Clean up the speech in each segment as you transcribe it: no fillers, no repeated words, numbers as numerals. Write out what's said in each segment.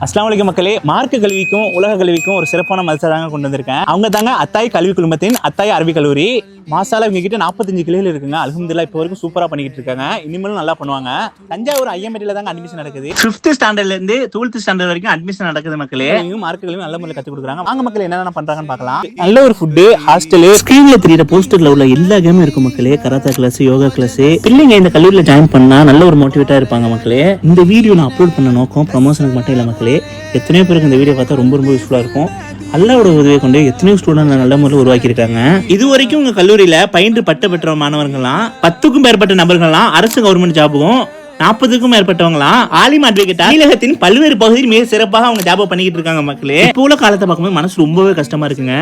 அஸ்ஸலாமு அலைக்கும் மக்களே, மார்க்க கல்விக்கும் உலக கல்விக்கும் ஒரு சிறப்பான மதரசாங்க கொண்டு வந்திருக்கேன். அவங்க தாங்க அத்தாய் கல்வி குழுமத்தின் அத்தாய் அரபி கல்லூரி. மாசாலா இவங்க கிட்ட 45 கிளைகள் இருக்குங்க. அல்ஹம்துலில்லாஹ் இப்போ வரைக்கும் சூப்பரா பண்ணிக்கிட்டு இருக்காங்க. இனிமேலும் நல்லா பண்ணுவாங்க. தஞ்சாவூர் ஐஎம்ஐடில தாங்க அட்மிஷன் நடக்குது. 5th ஸ்டாண்டர்ட்ல இருந்து 12th ஸ்டாண்டர்ட் வரைக்கும் அட்மிஷன் நடக்குது மக்களே. மார்க்க கல்வி நல்ல முறையில் கற்றுக் கொடுக்குறாங்க. வாங்க மக்களே, என்னென்ன பண்றாங்கன்னு பார்க்கலாம். நல்ல ஒரு ஃபுட்டு, ஹாஸ்டல், ஸ்கிரீன்ல தெரியுற போஸ்டர்ல உள்ள எல்லா கேமும் இருக்கும் மக்களே. Karate class, yoga class. பிள்ளைங்க இந்த கல்லூரியில ஜாயின் பண்ணா நல்ல ஒரு மோட்டிவேட்டா இருப்பாங்க மக்களே. இந்த வீடியோ நான் அப்லோட் பண்ண நோக்கம் ப்ரமோஷனுக்கு மட்டும் இல்ல மக்களே. எத்தனையோ பேருக்கு இந்த வீடியோ பார்த்தா ரொம்ப யூஸ்ஃபுல்லா இருக்கும். அல்லாவோட உதவியை கொண்டு எத்தனையோ ஸ்டூடெண்ட் நல்ல முறையில் உருவாக்கியிருக்காங்க. இது வரைக்கும் உங்க கல்லூரியில பயின்று பட்ட பெற்ற மாணவர்கள்லாம் 10க்கும் மேற்பட்ட நபர்கள்லாம் அரசு கவர்மெண்ட் ஜாபுக்கும் 40க்கும் மேற்பட்டவங்களாம் ஆலிம் அட்வொகேட்டா தமிழகத்தின் பல்வேறு பகுதியில் மிக சிறப்பாக அவங்க ஜாப் பண்ணிக்கிட்டு இருக்காங்க மக்களே. இப்போ உள்ள காலத்தை பார்க்கும்போது மனசு ரொம்பவே கஷ்டமா இருக்குங்க.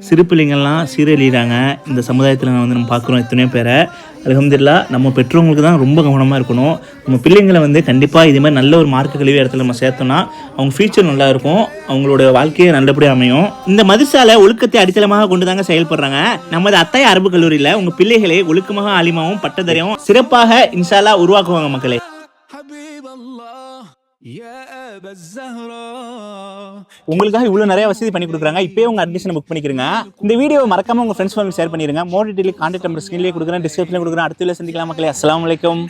சிறு பிள்ளைங்கள்லாம் சீரழிகிறாங்க. இந்த சமுதாயத்தில் நம்ம பார்க்குறோம் எத்தனையோ பேரை. அல்ஹம்துலில்லாஹ் நம்ம பெற்றவங்களுக்கு தான் ரொம்ப கவனமாக இருக்கணும். நம்ம பிள்ளைங்களை கண்டிப்பாக இதே மாதிரி நல்ல ஒரு மார்க்க கல்வி இடத்துல நம்ம சேர்த்தோம்னா அவங்க ஃபியூச்சர் நல்லா இருக்கும், அவங்களோட வாழ்க்கையை நல்லபடியாக அமையும். இந்த மதரசால ஒழுக்கத்தை அடித்தளமாக கொண்டு தாங்க செயல்படுறாங்க. நமது அத்தாய் அரபு கல்லூரியில் உங்கள் பிள்ளைகளை ஒழுக்கமாக ஆலிமாவும் பட்டதாரியும் சிறப்பாக இன்ஷா அல்லாஹ் உருவாக்குவாங்க மக்களே. உங்களுக்காக இவ்வளவு நிறைய வசதி பண்ணி கொடுக்குறாங்க. இப்பயே உங்க அட்மிஷன் புக் பண்ணிக்கிறீங்க. இந்த வீடியோ மறக்காம உங்க ஃப்ரெண்ட்ஸ் ஃபேமிலி ஷேர் பண்ணிருங்க. மோர் டீடைல் கான்டாக்ட் நம்பர் ஸ்கிரீன்லயே கொடுக்குறேன், டிஸ்கிரிப்ஷன்ல கொடுக்குறேன். அடுத்த வீடியோல சந்திக்கலாம் மக்களே. அஸ்ஸலாமு அலைக்கும்.